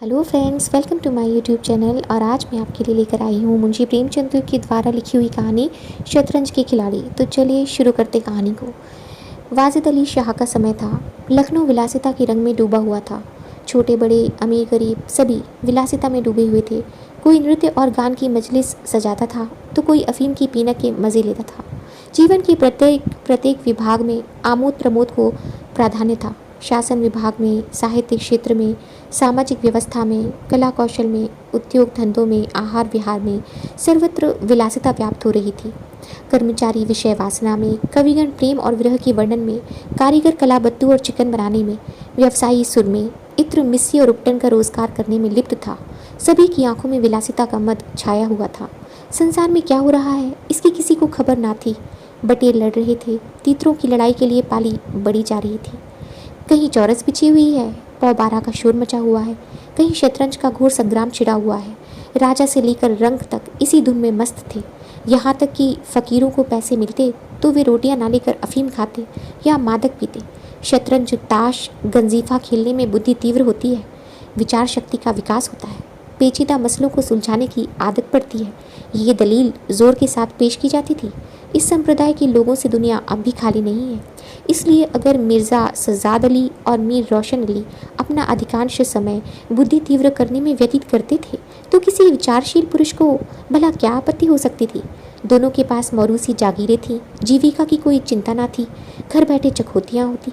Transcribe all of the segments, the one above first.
Hello friends, welcome to my YouTube channel. और आज मैं आपके लिए लेकर आई हूँ मुंशी प्रेमचंद के द्वारा लिखी हुई कहानी शतरंज के खिलाड़ी। तो चलिए शुरू करते कहानी को। वाजिद अली शाह का समय था। लखनऊ विलासिता के रंग में डूबा हुआ था। छोटे बड़े, अमीर गरीब सभी विलासिता में डूबे हुए थे। कोई नृत्य और गान की मजलिस सजाता था तो कोई अफीम की पीने के मज़े लेता था। जीवन के प्रत्येक प्रत्येक विभाग में आमोद प्रमोद को प्राधान्य था। शासन विभाग में, साहित्य क्षेत्र में, सामाजिक व्यवस्था में, कला कौशल में, उद्योग धंधों में, आहार विहार में सर्वत्र विलासिता व्याप्त हो रही थी। कर्मचारी विषय वासना में, कविगण प्रेम और विरह के वर्णन में, कारीगर कला बत्तू और चिकन बनाने में, व्यवसायी सुर में, इत्र मिस्सी और उपटन का रोजगार करने में लिप्त था। सभी की आंखों में विलासिता का मद छाया हुआ था। संसार में क्या हो रहा है इसकी किसी को खबर ना थी। बटेर लड़ रहे थे, तीतरों की लड़ाई के लिए पाली बढ़ी जा रही थी। कहीं चौरस बिछी हुई है, पौ बारह का शोर मचा हुआ है, कहीं शतरंज का घोर संग्राम छिड़ा हुआ है। राजा से लेकर रंग तक इसी धुन में मस्त थे। यहाँ तक कि फकीरों को पैसे मिलते तो वे रोटियां ना लेकर अफीम खाते या मादक पीते। शतरंज, ताश, गंजीफा खेलने में बुद्धि तीव्र होती है, विचार शक्ति का विकास होता है, पेचीदा मसलों को सुलझाने की आदत पड़ती है। ये दलील जोर के साथ पेश की जाती थी। इस संप्रदाय के लोगों से दुनिया अब भी खाली नहीं है। इसलिए अगर मिर्ज़ा सज्जाद अली और मीर रोशन अली अपना अधिकांश समय बुद्धि तीव्र करने में व्यतीत करते थे तो किसी विचारशील पुरुष को भला क्या आपत्ति हो सकती थी। दोनों के पास मौरूसी जागीरें थीं, जीविका की कोई चिंता ना थी, घर बैठे चकोतियाँ होती।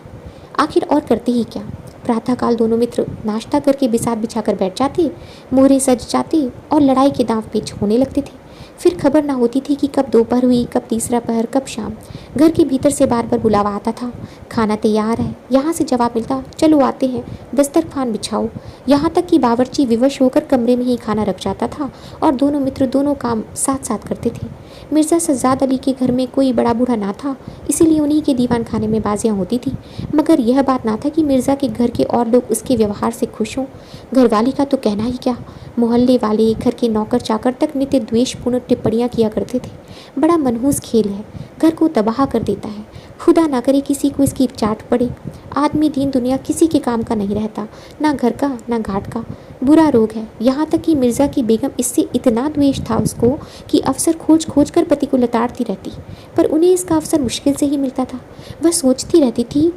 आखिर और करते ही क्या। प्रातःकाल दोनों मित्र नाश्ता करके बिसात बिछाकर बैठ जाते, मोहरे सज जाते और लड़ाई के दांव पेच होने लगते थे। फिर खबर ना होती थी कि कब दोपहर हुई, कब तीसरा पहर, कब शाम। घर के भीतर से बार बार बुलावा आता था, खाना तैयार है। यहाँ से जवाब मिलता, चलो आते हैं, दस्तरखान बिछाओ। यहाँ तक कि बावर्ची विवश होकर कमरे में ही खाना रख जाता था और दोनों मित्र दोनों काम साथ साथ करते थे। मिर्ज़ा सज्जाद अली के घर में कोई बड़ा बूढ़ा ना था, इसीलिए उन्हीं के दीवान खाने में बाजियाँ होती थी। मगर यह बात ना था कि मिर्ज़ा के घर के और लोग उसके व्यवहार से खुश हों। घरवाली का तो कहना ही क्या, मोहल्ले वाले, घर के नौकर चाकर तक नित्य द्वेषपूर्ण टिप्पणियाँ किया करते थे। बड़ा मनहूस खेल है, घर को तबाह कर देता है। खुदा ना करे किसी को इसकी चाट पड़े। आदमी दीन दुनिया किसी के काम का नहीं रहता, ना घर का ना घाट का। बुरा रोग है। यहाँ तक कि मिर्ज़ा की बेगम इससे इतना द्वेष था उसको कि अवसर खोज खोज कर पति को लताड़ती रहती, पर उन्हें इसका अवसर मुश्किल से ही मिलता था। वह सोचती रहती थी,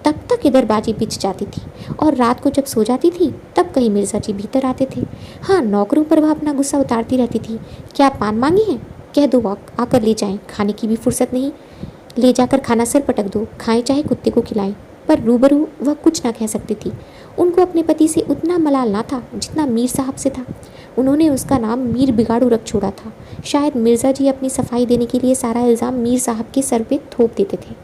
तब तक इधर बाजी बिछ जाती थी और रात को जब सो जाती थी तब कहीं मिर्ज़ा जी भीतर आते थे। हाँ, नौकरों पर वह अपना गुस्सा उतारती रहती थी। क्या पान मांगी है? कह दो आकर ले जाएं, खाने की भी फुर्सत नहीं। ले जाकर खाना सर पटक दो, खाएं चाहे कुत्ते को खिलाएं। पर रूबरू वह कुछ ना कह सकती थी। उनको अपने पति से उतना मलाल ना था जितना मीर साहब से था। उन्होंने उसका नाम मीर बिगाड़ू रख छोड़ा था। शायद मिर्ज़ा जी अपनी सफाई देने के लिए सारा इल्ज़ाम मीर साहब के सर पे थोप देते थे।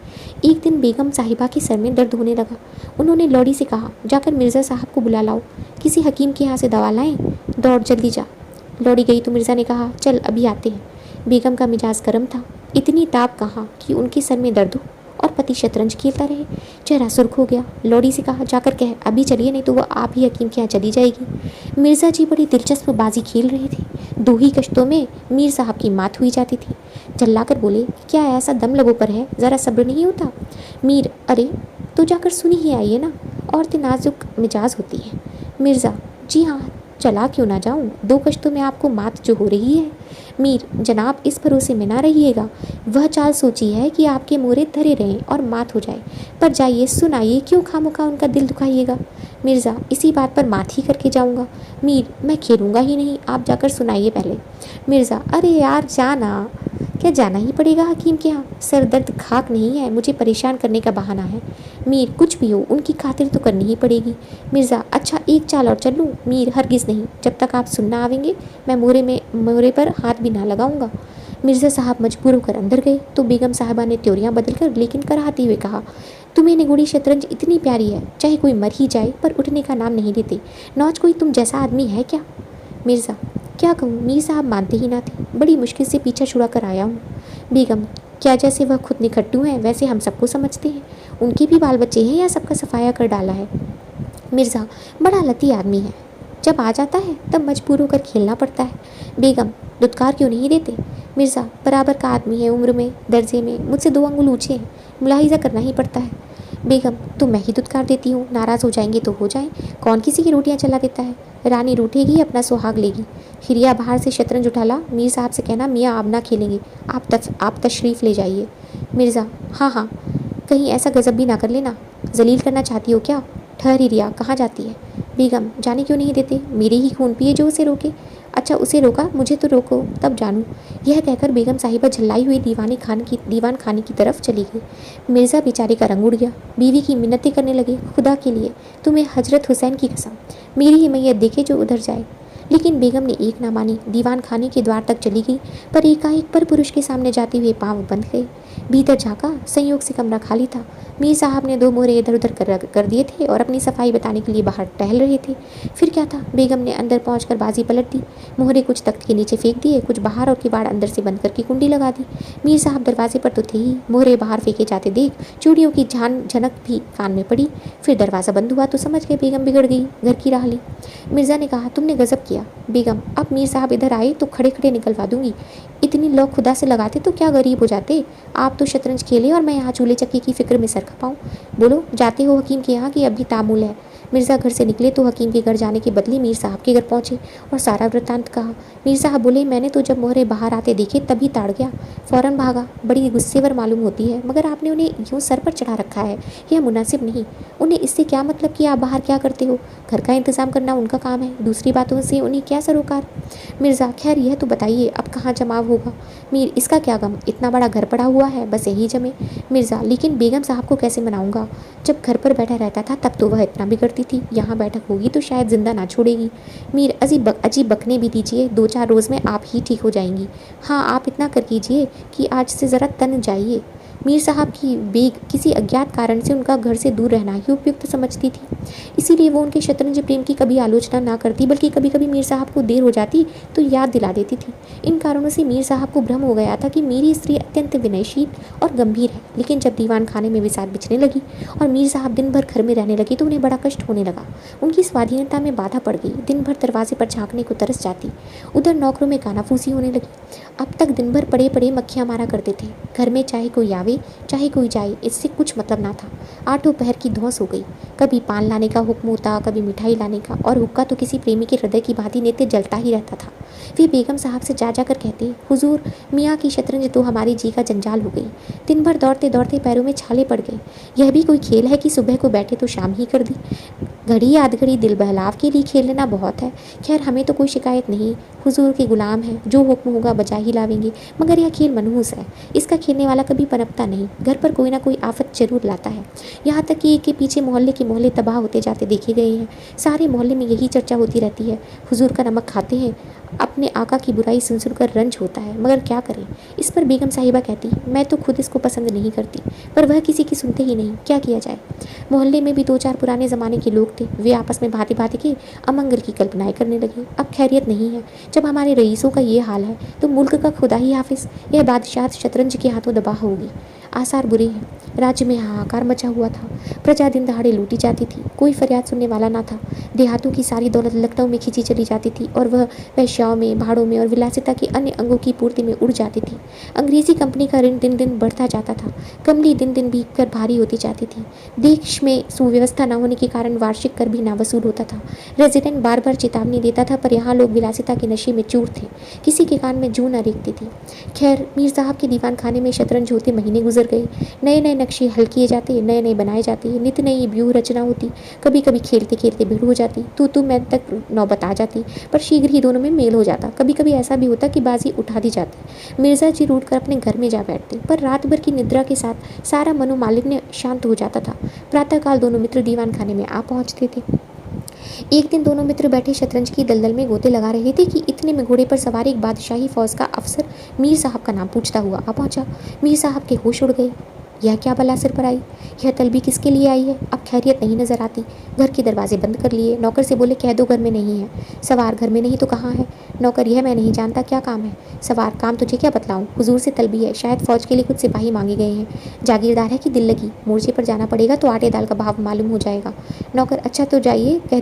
एक दिन बेगम साहिबा के सर में दर्द होने लगा। उन्होंने लौड़ी से कहा, जाकर मिर्ज़ा साहब को बुला लाओ, किसी हकीम के यहाँ से दवा लाएं। दौड़ जल्दी जा। लौड़ी गई तो मिर्ज़ा ने कहा, चल अभी आते हैं। बेगम का मिजाज गर्म था। इतनी ताप कहाँ कि उनके सर में दर्द हो और पति शतरंज खेलता रहे। चेहरा सुर्ख हो गया। लौड़ी से कहा, जाकर कह अभी चलिए, नहीं तो वह आप ही हकीम के यहाँ चली जाएगी। मिर्ज़ा जी बड़ी दिलचस्प बाजी खेल रहे थे। 2 ही कश्तों में मीर साहब की मात हुई जाती थी। चिल्लाकर बोले, क्या ऐसा दम लगो पर है, ज़रा सब्र नहीं होता? मीर, अरे तो जाकर सुनी ही आइए ना, औरतें नाजुक मिजाज होती हैं। मिर्ज़ा, जी हाँ, चला क्यों ना जाऊँ, 2 कश्तों में आपको मात जो हो रही है। मीर, जनाब इस भरोसे में ना रहिएगा। वह चाल सोची है कि आपके मोरे धरे रहें और मात हो जाए। पर जाइए, सुनाइए, क्यों खामोखा उनका दिल दुखाइएगा। मिर्ज़ा, इसी बात पर मात ही करके जाऊँगा। मीर, मैं खेलूँगा ही नहीं, आप जाकर सुनाइए पहले। मिर्ज़ा, अरे यार जाना, क्या जाना ही पड़ेगा हकीम के यहाँ? सर दर्द खाक नहीं है, मुझे परेशान करने का बहाना है। मीर, कुछ भी हो उनकी खातिर तो करनी ही पड़ेगी। मिर्ज़ा, अच्छा एक चाल और चल लूँ? मीर, हरगिज़ नहीं, जब तक आप सुनना आवेंगे मैं मोरे पर हाथ भी ना लगाऊंगा। मिर्ज़ा साहब मजबूर होकर अंदर गए तो बेगम साहिबा ने त्योरियाँ बदल कर लेकिन कराहते हुए कहा, तुम्हें निगुड़ी शतरंज इतनी प्यारी है, चाहे कोई मर ही जाए पर उठने का नाम नहीं लेते। नौज कोई तुम जैसा आदमी है क्या? मिर्ज़ा, क्या कहूँ, मीर साहब मानते ही ना थे। बड़ी मुश्किल से पीछा छुड़ा कर आया हूँ। बेगम, क्या जैसे वह खुद निखट्टू हैं वैसे हम सबको समझते हैं? उनके भी बाल बच्चे हैं या सबका सफाया कर डाला है? मिर्ज़ा, बड़ा लती आदमी है, जब आ जाता है तब मजबूर होकर खेलना पड़ता है। बेगम, दुत्कार क्यों नहीं देते? मिर्ज़ा, बराबर का आदमी है, उम्र में, दर्जे में मुझसे 2 अंगुल ऊँचे हैं, मुलाहिजा करना ही पड़ता है। बेगम, तो मैं ही दुत्कार देती हूँ, नाराज़ हो जाएंगे तो हो जाएं, कौन किसी की रोटियां चला देता है। रानी रूठेगी, अपना सुहाग लेगी। हिरिया बाहर से शतरंज उठा ला, मीर साहब से कहना मियाँ अब ना खेलेंगे, आप तशरीफ़ ले जाइए। मिर्ज़ा, हाँ हाँ, कहीं ऐसा गजब भी ना कर लेना। जलील करना चाहती हो क्या? ठहर हिरिया, कहाँ जाती है? बेगम, जाने क्यों नहीं देते, मेरे ही खून पिए जो उसे रोके। अच्छा, उसे रोका, मुझे तो रोको तब जानूं। यह कहकर बेगम साहिबा झल्लाई हुई दीवान खाने की तरफ चली गई। मिर्ज़ा बेचारे का रंग उड़ गया। बीवी की मिन्नतें करने लगे, खुदा के लिए, तुम्हें हजरत हुसैन की कसम, मेरी ही मैयत देखे जो उधर जाए। लेकिन बेगम ने एक ना मानी, दीवान खाने के द्वार तक चली गई, पर एकाएक पर पुरुष के सामने जाते हुए पाँव बंद गए। भीतर झाँका, संयोग से कमरा खाली था। मीर साहब ने 2 मोहरे इधर उधर कर दिए थे और अपनी सफाई बताने के लिए बाहर टहल रहे थे। फिर क्या था, बेगम ने अंदर पहुंचकर बाजी पलट दी। मोहरे कुछ तख्त के नीचे फेंक दिए, कुछ बाहर, और किवाड़ अंदर से बंद करके कुंडी लगा दी। मीर साहब दरवाजे पर तो थे ही, मोहरे बाहर फेंके जाते देख चूड़ियों की झनक भी कान में पड़ी। फिर दरवाज़ा बंद हुआ तो समझ गए बेगम बिगड़ गई, घर की राह ली। मिर्ज़ा ने कहा, तुमने गजब किया। बेगम, अब मीर साहब इधर आए तो खड़े खड़े निकलवा दूंगी। इतनी लौ खुदा से लगाते तो क्या गरीब हो जाते। आप तो शतरंज खेले और मैं यहाँ चूल्हे चक्की की फिक्र में सर खपाऊँ। बोलो, जाते हो हकीम के यहाँ कि अभी तामुल है? मिर्ज़ा घर से निकले तो हकीम के घर जाने के बदले मीर साहब के घर पहुँचे और सारा वृत्तांत कहा। मीर साहब बोले, मैंने तो जब मोहरे बाहर आते देखे तभी ताड़ गया, फ़ौरन भागा। बड़ी गुस्सेवर मालूम होती है, मगर आपने उन्हें यूँ सर पर चढ़ा रखा है, यह मुनासिब नहीं। उन्हें इससे क्या मतलब कि आप बाहर क्या करते हो? घर का इंतज़ाम करना उनका काम है, दूसरी बातों से उन्हें क्या सरोकार। मिर्ज़ा, खैर यह तो बताइए अब कहाँ जमाव होगा? मीर, इसका क्या गम, इतना बड़ा घर पड़ा हुआ है, बस यही जमे। मिर्ज़ा, लेकिन बेगम साहब को कैसे मनाऊंगा? जब घर पर बैठा रहता था तब तो वह इतना बिगड़ती थी, यहाँ बैठक होगी तो शायद जिंदा ना छोड़ेगी। मीर, अजीब बकने भी दीजिए, 2-4 रोज़ में आप ही ठीक हो जाएंगी। हाँ, आप इतना कर कीजिए कि आज से ज़रा तन जाइए। मीर साहब की बेग किसी अज्ञात कारण से उनका घर से दूर रहना ही उपयुक्त समझती थी, इसीलिए वो उनके शतरंज प्रेम की कभी आलोचना ना करती, बल्कि कभी कभी मीर साहब को देर हो जाती तो याद दिला देती थी। इन कारणों से मीर साहब को भ्रम हो गया था कि मेरी स्त्री अत्यंत विनयशील और गंभीर है। लेकिन जब दीवान खाने में विसात बिछने लगी और मीर साहब दिन भर घर में रहने लगे तो उन्हें बड़ा कष्ट होने लगा। उनकी स्वाधीनता में बाधा पड़ गई, दिन भर दरवाजे पर झांकने को तरस जाती, उधर नौकरों में कानाफूसी होने लगी। अब तक दिन भर पड़े पड़े मक्खियाँ मारा करते थे, घर में चाहे कोई आवे चाहे कोई जाए, इससे कुछ मतलब ना था। 8 पहर की धौंस हो गई, कभी पान लाने का हुक्म होता, कभी मिठाई लाने का, और हुक्का तो किसी प्रेमी के हृदय की भांति नित्य जलता ही रहता था। वे बेगम साहब से जा कर कहते, हुजूर, मियाँ की शतरंज तो हमारी जी का जंजाल हो गई, दिन भर दौड़ते दौड़ते पैरों में छाले पड़ गए। यह भी कोई खेल है कि सुबह को बैठे तो शाम ही कर दी? घड़ी आध घड़ी दिल बहलाव के लिए खेल लेना बहुत है। खैर, हमें तो कोई शिकायत नहीं, हुजूर के गुलाम हैं, जो हुक्म होगा बजा ही लावेंगे। मगर यह खेल मनहूस है, इसका खेलने वाला कभी पनपता नहीं, घर पर कोई ना कोई आफत जरूर लाता है। यहाँ तक कि एक के पीछे मोहल्ले के मोहल्ले तबाह होते जाते देखे गए हैं। सारे मोहल्ले में यही चर्चा होती रहती है, हुजूर का नमक खाते हैं, अपने आका की बुराई सुन सुनकर रंज होता है, मगर क्या करें। इस पर बेगम साहिबा कहती, मैं तो खुद इसको पसंद नहीं करती, पर वह किसी की सुनते ही नहीं, क्या किया जाए। मोहल्ले में भी 2-4 पुराने ज़माने के लोग थे, वे आपस में भांति भांति के अमंगल की कल्पनाएं करने लगे। अब खैरियत नहीं है, जब हमारे रईसों का ये हाल है तो मुल्क का खुदा ही हाफिज, यह बादशाह शतरंज के हाथों दबा होगी। आसार बुरे हैं, राज्य में हाहाकार मचा हुआ था, प्रजा दिन दहाड़े लूटी जाती थी, कोई फरियाद सुनने वाला ना था। देहातों की सारी दौलत लखनऊ में खींची चली जाती थी और वह वैश्याओं में, भाड़ों में और विलासिता के अन्य अंगों की पूर्ति में उड़ जाती थी। अंग्रेजी कंपनी का ऋण दिन दिन बढ़ता जाता था, कमली दिन दिन भीग कर भारी होती जाती थी। देश में सुव्यवस्था न होने के कारण वार्षिक कर भी ना वसूल होता था। रेजिडेंट बार बार चेतावनी देता था, पर यहाँ लोग विलासिता के नशे में चूर थे, किसी के कान में जूं न रेखती थी। खैर, मीर साहब के दीवान खाने में शतरंज होते महीने गुजर गए, नए नए नक्शे हल किए जाते, नए नए बनाए जाते, नित नई व्यूह रचना होती, कभी कभी खेलते खेलते भीड़ हो जाती, तू मैं तक नौबत आ जाती, पर शीघ्र ही दोनों में मेल हो जाता। कभी कभी ऐसा भी होता कि बाजी उठा दी जाती, मिर्जा जी रूठ कर अपने घर में जा बैठते, पर रात भर की निद्रा के साथ सारा मनोमालिन्य शांत हो जाता था। प्रातःकाल दोनों मित्र दीवान खाने में आ पहुंचते थे। एक दिन दोनों मित्र बैठे शतरंज की दलदल में गोते लगा रहे थे कि इतने में घोड़े पर सवार एक बादशाही फौज का अफसर मीर साहब का नाम पूछता हुआ आ पहुंचा। मीर साहब के होश उड़ गए, यह क्या बला सिर पर आई, यह तलबी किसके लिए आई है। अब खैरियत नहीं नजर आती। घर के दरवाजे बंद कर लिए, नौकर से बोले कह दो घर में नहीं है। सवार घर में नहीं तो कहाँ है। नौकर, यह मैं नहीं जानता, क्या काम है। सवार, काम तुझे क्या बतलाऊं, हुजूर से तलबी है, शायद फौज के लिए कुछ सिपाही मांगे गए हैं। जागीरदार है कि दिल लगी, मोर्चे पर जाना पड़ेगा तो आटे दाल का भाव मालूम हो जाएगा। नौकर, अच्छा तो जाइए, कह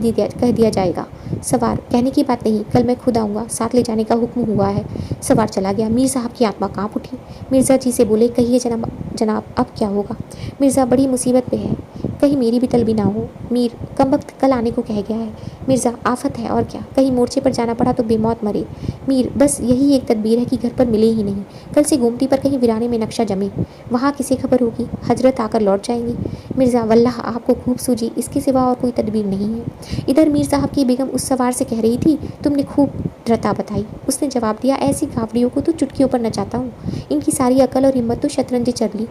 दिया जाएगा। सवार, कहने की बात नहीं, कल मैं खुद आऊँगा, साथ ले जाने का हुक्म हुआ है। सवार चला गया। मीर साहब की आत्मा काँप उठी। मिर्जा जी से बोले, कहिए जनाब अब क्या होगा। मिर्ज़ा, बड़ी मुसीबत पे है, कहीं मेरी भी तलबी ना हो। मीर, कमबख्त कल आने को कह गया है। मिर्ज़ा, आफत है और क्या, कहीं मोर्चे पर जाना पड़ा तो बेमौत मरे। मीर, बस यही एक तदबीर है कि घर पर मिले ही नहीं, कल से गोमती पर कहीं वीराने में नक्शा जमे, वहाँ किसे खबर होगी, हजरत आकर लौट जाएंगी। मिर्ज़ा, वल्लाह आपको खूब सूझी, इसके सिवा और कोई तदबीर नहीं है। इधर मीर साहब की बेगम उस सवार से कह रही थी, तुमने खूब रता बताई। उसने जवाब दिया, ऐसी गावड़ियों को तो चुटकियों पर नचाता हूँ, इनकी सारी अकल और हिम्मत तो शतरंज चल ली,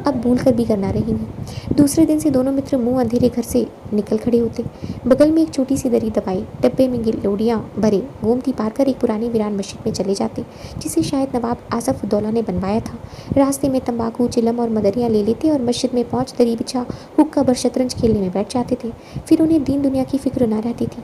अब भूल कर भी करना रहेंगी। दूसरे दिन से दोनों मित्र मुंह अंधेरे घर से निकल खड़े होते। बगल में एक छोटी सी दरी दबाई, डब्बे में गिलोड़ियाँ भरे, गोमती पार कर एक पुरानी वीरान मस्जिद में चले जाते, जिसे शायद नवाब आसफ उद्दौला ने बनवाया था। रास्ते में तंबाकू, चिलम और मदरियाँ ले लेते और मस्जिद में पहुँच दरी बिछा हुक्का भर शतरंज खेलने में बैठ जाते थे। फिर उन्हें दीन दुनिया की फिक्र न रहती थी।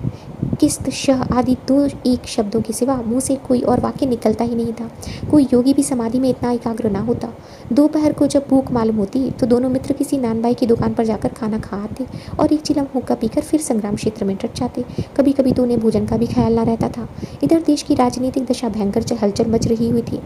किस्त, शह आदि दो एक शब्दों के सिवा मुंह से कोई और वाक्य निकलता ही नहीं था। कोई योगी भी समाधि में इतना एकाग्र न होता। दोपहर को जब भूख मालूम होती तो दोनों मित्र किसी नानबाई की दुकान पर जाकर खाना खा आते और एक चिलम हुक्का पीकर फिर संग्राम क्षेत्र में डट जाते। कभी कभी तो उन्हें भोजन का भी ख्याल न रहता था। इधर देश की राजनीतिक दशा भयंकर हलचल मच रही हुई थी।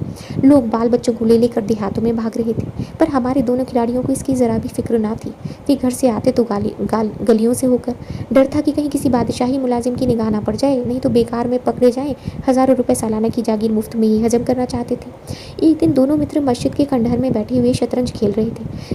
लोग बाल बच्चों को ले लेकर देहातों में भाग रहे थे, पर हमारे दोनों खिलाड़ियों को इसकी जरा भी फिक्र ना थी। वे घर से आते तो गलियों से होकर। डर था कि कहीं किसी बादशाही मुलाजिम की निगाह ना पड़ जाए, नहीं तो बेकार में पकड़े जाएं। हजारों रुपए सालाना की जागीर मुफ्त में ही हजम करना चाहते थे। एक दिन दोनों मित्र मस्जिद के खंडहर में बैठे हुए शतरंज खेल रहे थे।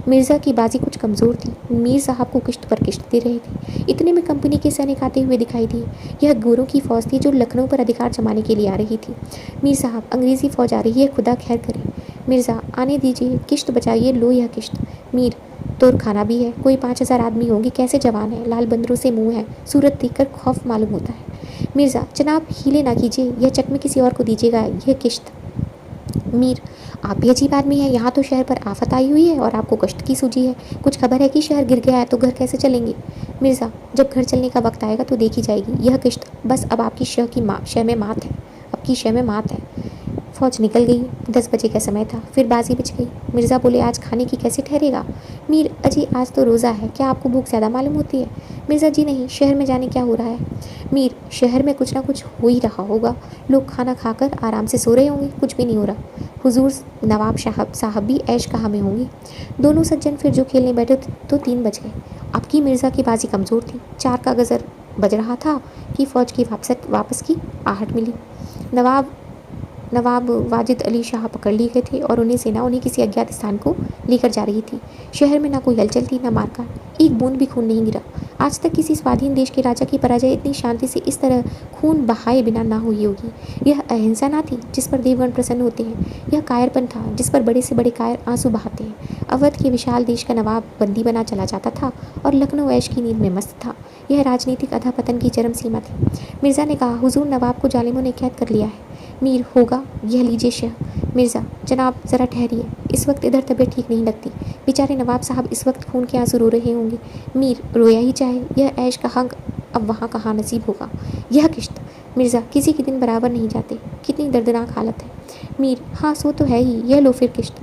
मिर्ज़ा की बाजी कुछ कमज़ोर थी। मीर साहब को किश्त पर किश्त दे रहे थे। इतने में कंपनी के सैनिक आते हुए दिखाई दिए। यह गोरों की फौज थी जो लखनऊ पर अधिकार जमाने के लिए आ रही थी। मीर साहब, अंग्रेज़ी फौज आ रही है, खुदा खैर करे। मिर्ज़ा, आने दीजिए, किश्त बचाइए, लो यह किश्त। मीर, तोर खाना भी है, कोई 5,000 आदमी होंगे, कैसे जवान है, लाल बंदरों से मुंह है, सूरत देखकर खौफ मालूम होता है। मिर्ज़ा, जनाब हीले ना कीजिए, यह चकमे किसी और को दीजिएगा, यह किश्त। मीर, आप भी अजीब आदमी हैं, यहाँ तो शहर पर आफत आई हुई है और आपको कष्ट की सूझी है। कुछ खबर है कि शहर गिर गया है तो घर कैसे चलेंगे? मिर्ज़ा, जब घर चलने का वक्त आएगा तो देखी जाएगी, यह किश्त। बस अब आपकी शह में मात है, आपकी शह में मात है। फौज निकल गई। 10 बजे का समय था। फिर बाजी बिछ गई। मिर्ज़ा बोले, आज खाने की कैसे ठहरेगा? मीर, अजी आज तो रोज़ा है, क्या आपको भूख ज़्यादा मालूम होती है? मिर्ज़ा, जी नहीं, शहर में जाने क्या हो रहा है? मीर, शहर में कुछ ना कुछ हो ही रहा होगा, लोग खाना खाकर आराम से सो रहे होंगे, कुछ भी नहीं हो रहा। हुजूर नवाब साहब भी ऐश कहाँ में होंगे। दोनों सज्जन फिर जो खेलने बैठे तो 3 बज गए। अब की मिर्ज़ा की बाजी कमज़ोर थी। 4 का गज़र बज रहा था कि फ़ौज की वापस की आहट मिली। नवाब वाजिद अली शाह पकड़ लिए गए थे और उन्हें किसी अज्ञात स्थान को लेकर जा रही थी। शहर में ना कोई हलचल थी, ना मारकाट, एक बूंद भी खून नहीं गिरा। आज तक किसी स्वाधीन देश के राजा की पराजय इतनी शांति से इस तरह खून बहाए बिना ना हुई होगी। यह अहिंसा ना थी जिस पर देवगण प्रसन्न होते हैं, यह कायरपन था जिस पर बड़े से बड़े कायर आंसू बहाते हैं। अवध के विशाल देश का नवाब बंदी बना चला जाता था और लखनऊ ऐश की नींद में मस्त था। यह राजनीतिक अधःपतन की चरम सीमा थी। मिर्ज़ा ने कहा, हुजूर नवाब को जालिमों ने कैद कर लिया है। मीर, होगा, यह लीजिए शह। मिर्ज़ा, जनाब ज़रा ठहरिए, इस वक्त इधर तबीयत ठीक नहीं लगती, बेचारे नवाब साहब इस वक्त खून के आंसू रो रहे होंगे। मीर, रोया ही चाहे, यह ऐश का हक अब वहाँ कहाँ नसीब होगा। यह किश्त। मिर्ज़ा, किसी के दिन बराबर नहीं जाते, कितनी दर्दनाक हालत है। मीर, हाँ सो तो है ही, यह लो फिर किश्त।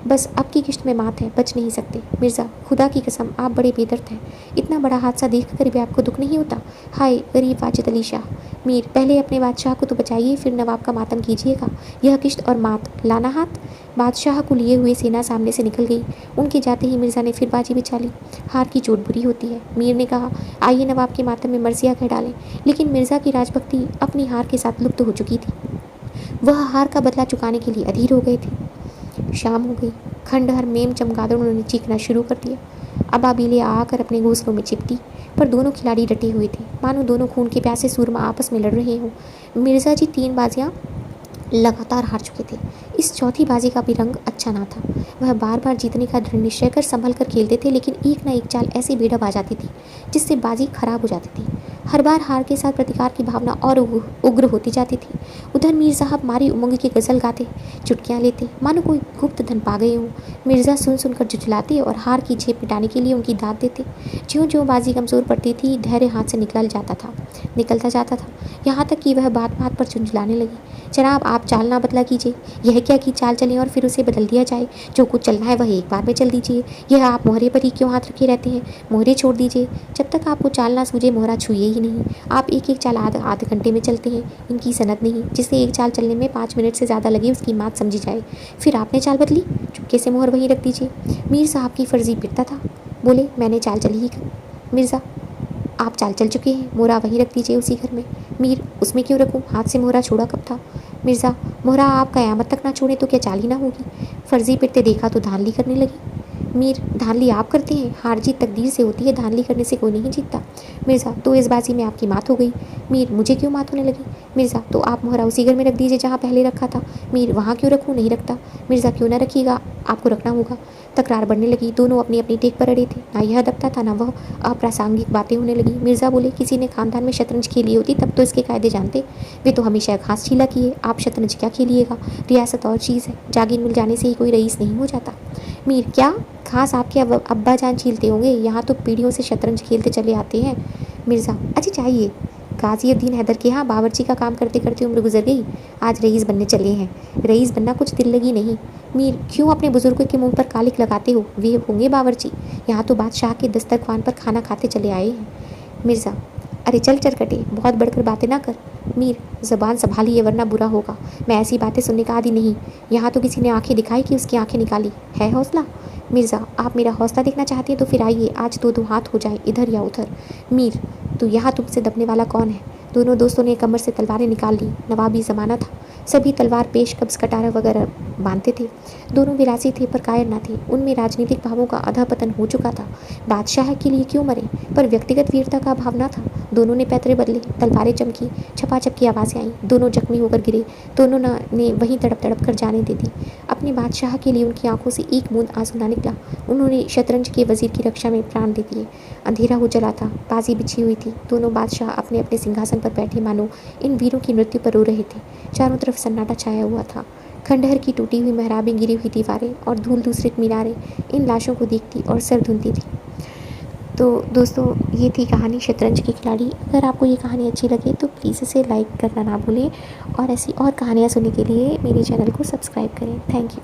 बस अब की किश्त में मात है, बच नहीं सकते। मिर्ज़ा, खुदा की कसम आप बड़े बेदर्द हैं, इतना बड़ा हादसा देख कर भी आपको दुख नहीं होता। हाय गरीब वाजिद अली शाह। मीर, पहले अपने बादशाह को तो बचाइए, फिर नवाब का मातम कीजिएगा। यह किश्त और मात, लाना हाथ। बादशाह को लिए हुए सेना सामने से निकल गई। उनके जाते ही मिर्ज़ा ने फिर बाजी बिछा ली। हार की चोट बुरी होती है। मीर ने कहा, आइए नवाब के मातम में मर्सिया कह डालें। लेकिन मिर्ज़ा की राजभक्ति अपनी हार के साथ लुप्त हो चुकी थी। वह हार का बदला चुकाने के लिए अधीर हो गए थे। शाम हो गई। खंडहर मेम चमगादड़ों ने चीखना शुरू कर दिया। अबाबीलें आकर अपने घोंसलों में चिपटी, पर दोनों खिलाड़ी डटे हुए थे, मानो दोनों खून के प्यासे सूरमा आपस में लड़ रहे हों। मिर्ज़ा जी 3 बाजियां लगातार हार चुके थे। इस चौथी बाजी का भी रंग अच्छा ना था। वह बार बार जीतने का दृढ़ निश्चय कर संभल कर खेलते थे, लेकिन एक न एक चाल ऐसी बेढब आ जाती थी जिससे बाजी खराब हो जाती थी। हर बार हार के साथ प्रतिकार की भावना और उग्र होती जाती थी। उधर मीर साहब मारी उमंग की गज़ल गाते, चुटकियाँ लेते, मानो कोई गुप्त धन पा गए हों। मिर्ज़ा सुन सुनकर झुठलाते और हार की झेप मिटाने के लिए उनकी दाद देते। ज्यों ज्यों बाजी कमज़ोर पड़ती थी, धैर्य हाथ से निकलता जाता था, यहाँ तक कि वह बात बात पर झुंझलाने लगी। जनाब आप चाल ना बदला कीजिए, यह क्या कि चाल चलें और फिर उसे बदल दिया जाए। जो कुछ चलना है वह एक बार में चल दीजिए। यह आप मोहरे पर ही क्यों हाथ रखे रहते हैं? मोहरे छोड़ दीजिए। जब तक आपको चाल ना सूझे मोहरा छुइए ही नहीं। आप एक एक चाल आधे घंटे में चलते हैं, इनकी सनद नहीं। जिसे एक चाल चलने में 5 मिनट से ज़्यादा लगे उसकी मात समझी जाए। फिर आपने चाल बदली, चुपके से मोहर वहीं रख दीजिए। मीर साहब की फर्जी पिटता था। बोले मैंने चाल चली ही कब? मिर्ज़ा आप चाल चल चुके हैं, मोहरा वहीं रख दीजिए उसी घर में। मीर उसमें क्यों रखूं, हाथ से मोहरा छोड़ा कब था? मिर्ज़ा मोहरा आप क़यामत तक ना छोड़े तो क्या चाल ही ना होगी? फर्जी पिटते देखा तो धांधली करने लगी। मीर धांधली आप करते हैं, हार जीत तकदीर से होती है, धांधली करने से कोई नहीं जीतता। मिर्ज़ा तो इस बाजी में आपकी मात हो गई। मीर मुझे क्यों मात होने लगी? मिर्ज़ा तो आप मोहरा उसी घर में रख दीजिए जहाँ पहले रखा था। मीर वहाँ क्यों रखूँ, नहीं रखता। मिर्ज़ा क्यों ना रखिएगा, आपको रखना होगा। तकरार बढ़ने लगी, दोनों अपनी अपनी टेक पर अड़े थे, ना यह दबता था ना वह। अप्रासंगिक बातें होने लगी। मिर्ज़ा बोले किसी ने खानदान में शतरंज खेली होती तब तो इसके कायदे जानते, वे तो हमेशा घास छीला किए, आप शतरंज क्या खेलिएगा, रियासत और चीज़ है, जागीर मिल जाने से ही कोई रईस नहीं हो जाता। मीर क्या घास आपके अब्बा जान छीलते होंगे, यहाँ तो पीढ़ियों से शतरंज खेलते चले आते हैं। मिर्ज़ा अच्छा चाहिए, गाज़िउद्दीन हैदर के यहाँ बावर्ची का काम करते करते उम्र गुजर गई, आज रईस बनने चले हैं। रईस बनना कुछ दिल लगी नहीं। मीर क्यों अपने बुजुर्गों के मुंह पर कालिक लगाते हो, वे होंगे बावर्ची, यहाँ तो बादशाह के दस्तरखान पर खाना खाते चले आए हैं। मिर्ज़ा अरे चल चरकटे, बहुत बढ़कर बातें ना कर। मीर ज़बान संभालिए वरना बुरा होगा, मैं ऐसी बातें सुनने का आदी नहीं। यहाँ तो किसी ने आंखें दिखाई कि उसकी आंखें निकाली, है हौसला। मिर्ज़ा आप मेरा हौसला देखना चाहती हैं तो फिर आइए, आज दो दो हाथ हो जाए इधर या उधर। मीर तो यहाँ तुमसे दबने वाला कौन है? दोनों दोस्तों ने कमर से तलवारें निकाल ली, नवाबी ज़माना था, सभी तलवार पेश कब्ज़ कटारा वगैरह बांधते थे। दोनों विलासी थे पर कायर न थे, उनमें राजनीतिक भावों का अधःपतन हो चुका था। बादशाह के लिए क्यों मरे, पर व्यक्तिगत वीरता का अभाव न था। दोनों ने पैतरे बदले, तलवारें चमकी, छपाछप की आवाज़ें आईं, दोनों जख्मी होकर गिरे, दोनों ने वहीं तड़प तड़प कर जाने दे दी। अपने बादशाह के लिए उनकी आंखों से एक बूंद आंसू ना निकला। उन्होंने शतरंज के वजीर की रक्षा में प्राण दे दिए। अंधेरा हो चला था, बाजी बिछी हुई थी, दोनों बादशाह अपने अपने सिंहासन पर बैठे मानो इन वीरों की मृत्यु पर रो रहे थे। चारों तरफ सन्नाटा छाया हुआ था, खंडहर की टूटी हुई मेहराबें, गिरी हुई दीवारें और धूल दूसरित मीनारें इन लाशों को देखती और सर धुनती थी। तो दोस्तों ये थी कहानी शतरंज के खिलाड़ी। अगर आपको ये कहानी अच्छी लगे तो प्लीज़ इसे लाइक करना ना भूलें और ऐसी और कहानियाँ सुनने के लिए मेरे चैनल को सब्सक्राइब करें। Thank you.